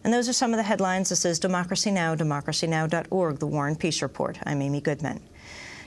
And those are some of the headlines. This is Democracy Now!, democracynow.org, the War and Peace Report. I'm Amy Goodman.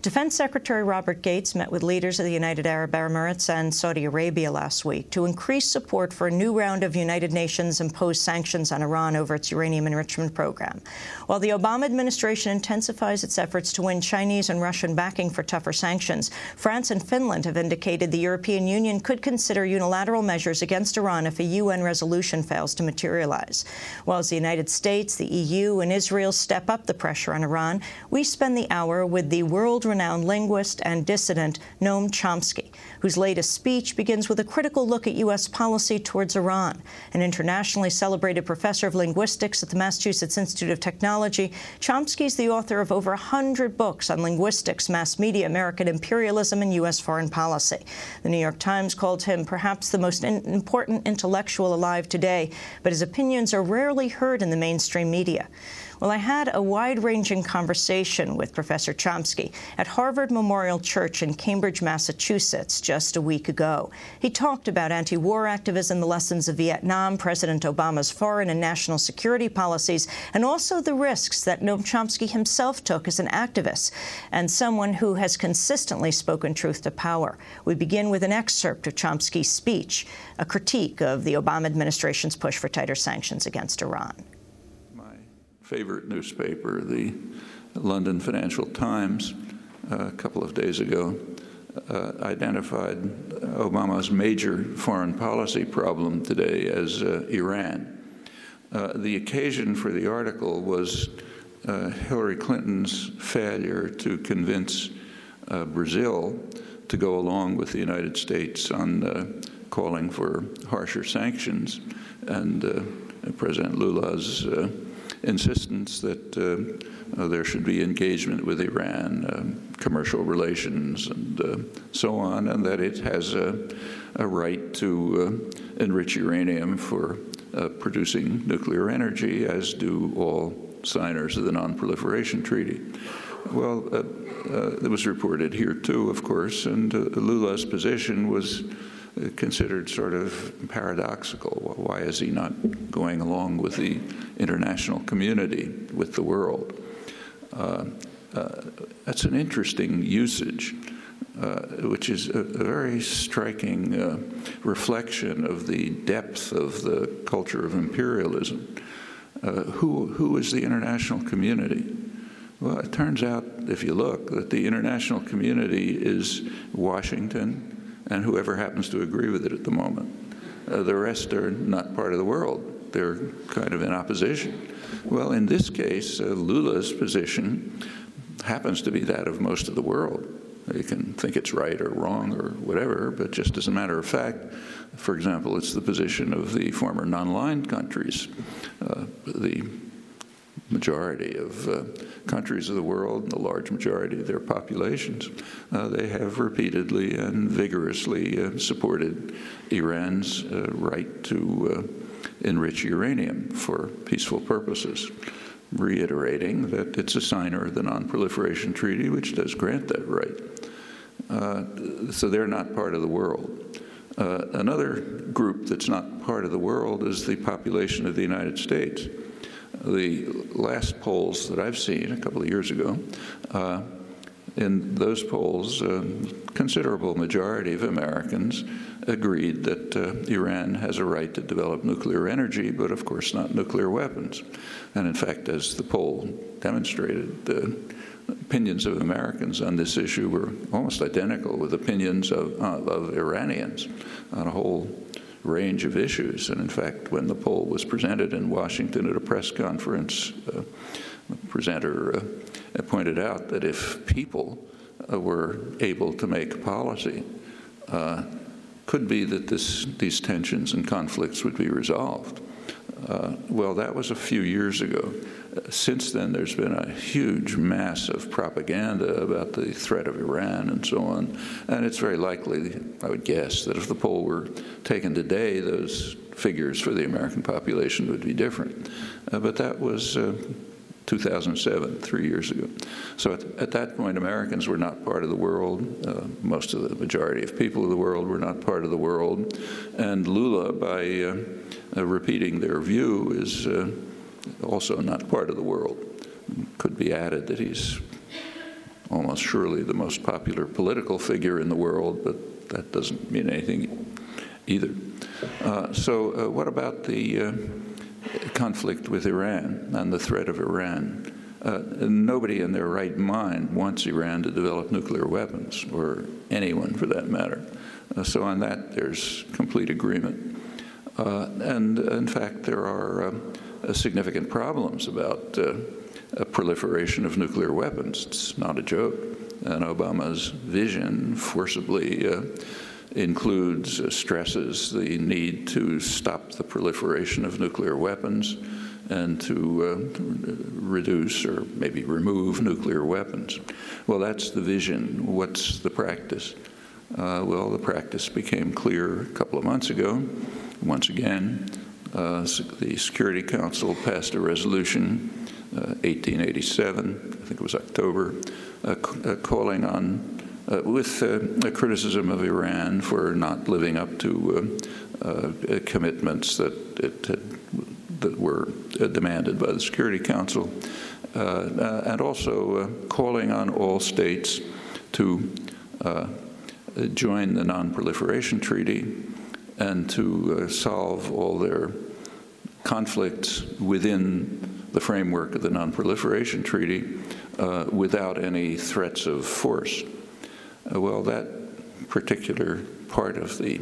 Defense Secretary Robert Gates met with leaders of the United Arab Emirates and Saudi Arabia last week to increase support for a new round of United Nations-imposed sanctions on Iran over its uranium enrichment program. While the Obama administration intensifies its efforts to win Chinese and Russian backing for tougher sanctions, France and Finland have indicated the European Union could consider unilateral measures against Iran if a UN resolution fails to materialize. While as the United States, the EU, and Israel step up the pressure on Iran, we spend the hour with the world-renowned linguist and dissident Noam Chomsky, whose latest speech begins with a critical look at U.S. policy towards Iran. An internationally celebrated professor of linguistics at the Massachusetts Institute of Technology, Chomsky is the author of over 100 books on linguistics, mass media, American imperialism, and U.S. foreign policy. The New York Times called him perhaps the most important intellectual alive today, but his opinions are rarely heard in the mainstream media. Well, I had a wide-ranging conversation with Professor Chomsky at Harvard Memorial Church in Cambridge, Massachusetts, just a week ago. He talked about anti-war activism, the lessons of Vietnam, President Obama's foreign and national security policies, and also the risks that Noam Chomsky himself took as an activist and someone who has consistently spoken truth to power. We begin with an excerpt of Chomsky's speech, a critique of the Obama administration's push for tighter sanctions against Iran. Favorite newspaper, the London Financial Times, a couple of days ago, identified Obama's major foreign policy problem today as Iran. The occasion for the article was Hillary Clinton's failure to convince Brazil to go along with the United States on calling for harsher sanctions, and President Lula's insistence that there should be engagement with Iran, commercial relations, and so on, and that it has a right to enrich uranium for producing nuclear energy, as do all signers of the Non-Proliferation Treaty. Well, it was reported here too, of course, and Lula's position was considered sort of paradoxical. Why is he not going along with the international community, with the world? That's an interesting usage, which is a very striking reflection of the depth of the culture of imperialism. Who is the international community? Well, it turns out, if you look, that the international community is Washington and whoever happens to agree with it at the moment. The rest are not part of the world. They're kind of in opposition. Well, in this case, Lula's position happens to be that of most of the world. You can think it's right or wrong or whatever, but just as a matter of fact, for example, it's the position of the former non-aligned countries. The majority of countries of the world, the large majority of their populations, they have repeatedly and vigorously supported Iran's right to enrich uranium for peaceful purposes, reiterating that it's a signer of the Non-Proliferation Treaty, which does grant that right. So they're not part of the world. Another group that's not part of the world is the population of the United States. The last polls that I've seen a couple of years ago, in those polls, a considerable majority of Americans agreed that Iran has a right to develop nuclear energy, but of course not nuclear weapons. And in fact, as the poll demonstrated, the opinions of Americans on this issue were almost identical with opinions of Iranians on a whole range of issues. And in fact, when the poll was presented in Washington at a press conference, the presenter pointed out that if people were able to make policy, could be that these tensions and conflicts would be resolved. Well, that was a few years ago. Since then, there's been a huge mass of propaganda about the threat of Iran and so on. And it's very likely, I would guess, that if the poll were taken today, those figures for the American population would be different. But that was 2007, 3 years ago. So at that point, Americans were not part of the world. Most of the majority of people of the world were not part of the world. And Lula, by repeating their view, is also not part of the world. Could be added that he's almost surely the most popular political figure in the world, but that doesn't mean anything either. So what about the conflict with Iran and the threat of Iran? Nobody in their right mind wants Iran to develop nuclear weapons, or anyone for that matter. So on that, there's complete agreement. And in fact, there are significant problems about a proliferation of nuclear weapons. It's not a joke. And Obama's vision forcibly includes, stresses the need to stop the proliferation of nuclear weapons and to reduce or maybe remove nuclear weapons. Well, that's the vision. What's the practice? Well, the practice became clear a couple of months ago. Once again, the Security Council passed a resolution, 1887, I think it was October, calling on, with a criticism of Iran for not living up to commitments that were demanded by the Security Council, and also calling on all states to join the Non-Proliferation Treaty and to solve all their conflicts within the framework of the Non-Proliferation Treaty without any threats of force. Well, that particular part of the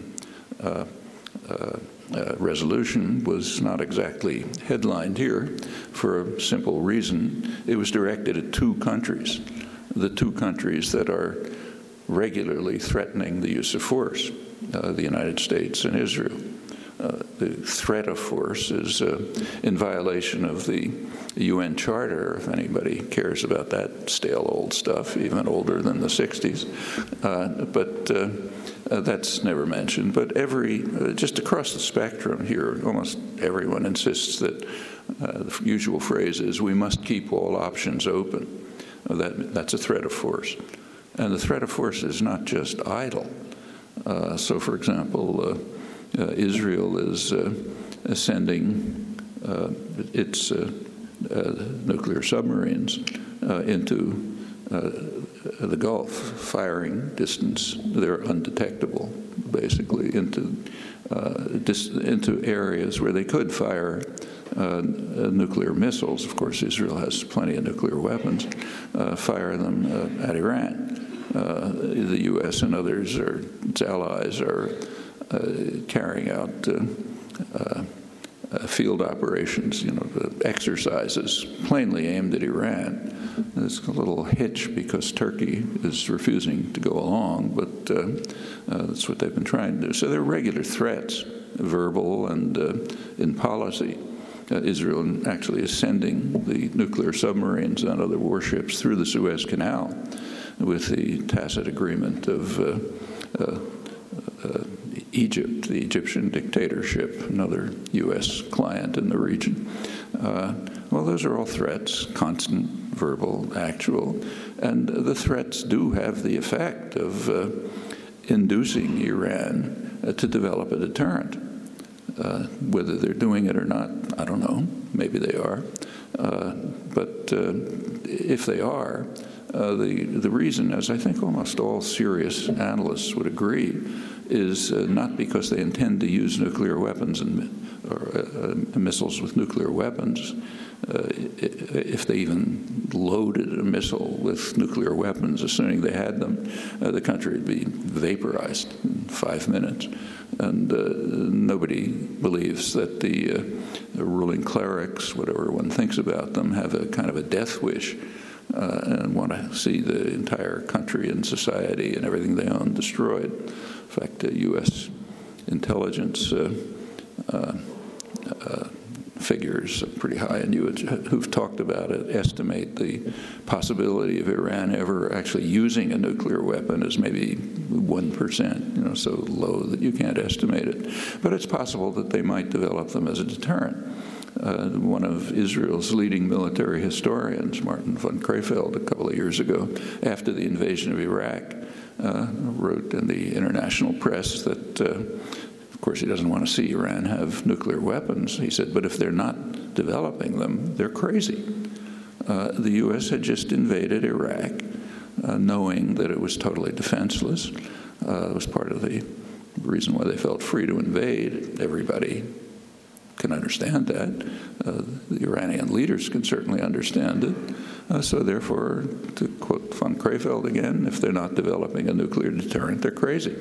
resolution was not exactly headlined here for a simple reason. It was directed at two countries, the two countries that are regularly threatening the use of force, the United States and Israel. The threat of force is in violation of the UN Charter, if anybody cares about that stale old stuff, even older than the 60s. But that's never mentioned. But just across the spectrum here, almost everyone insists that the usual phrase is, we must keep all options open. That's a threat of force. And the threat of force is not just idle. So, for example, Israel is sending its nuclear submarines into the Gulf, firing distance. They're undetectable, basically, into areas where they could fire nuclear missiles. Of course, Israel has plenty of nuclear weapons. Fire them at Iran. The U.S. and others, its allies, are carrying out field operations, exercises plainly aimed at Iran. There's a little hitch because Turkey is refusing to go along, but that's what they've been trying to do. So they're regular threats, verbal and in policy. Israel actually is sending the nuclear submarines and other warships through the Suez Canal with the tacit agreement of Egypt, the Egyptian dictatorship, another U.S. client in the region. Well, those are all threats, constant, verbal, actual, and the threats do have the effect of inducing Iran to develop a deterrent. Whether they're doing it or not, I don't know. Maybe they are. But if they are, the reason, as I think almost all serious analysts would agree, is not because they intend to use nuclear weapons or missiles with nuclear weapons. If they even loaded a missile with nuclear weapons, assuming they had them, the country would be vaporized in 5 minutes. And nobody believes that the ruling clerics, whatever one thinks about them, have a kind of a death wish and want to see the entire country and society and everything they own destroyed. In fact, U.S. intelligence figures pretty high, and who've talked about it estimate the possibility of Iran ever actually using a nuclear weapon as maybe 1%, so low that you can't estimate it. But it's possible that they might develop them as a deterrent. One of Israel's leading military historians, Martin von Crefeld, a couple of years ago, after the invasion of Iraq, wrote in the international press that, of course, he doesn't want to see Iran have nuclear weapons. He said, but if they're not developing them, they're crazy. The U.S. had just invaded Iraq, knowing that it was totally defenseless. It was part of the reason why they felt free to invade. Everybody can understand that. The Iranian leaders can certainly understand it. So therefore, to quote von Crefeld again, if they're not developing a nuclear deterrent, they're crazy.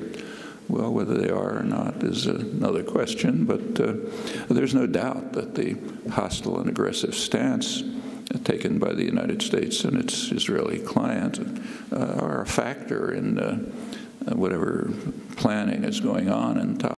Well, whether they are or not is another question, but there's no doubt that the hostile and aggressive stance taken by the United States and its Israeli client are a factor in whatever planning is going on in top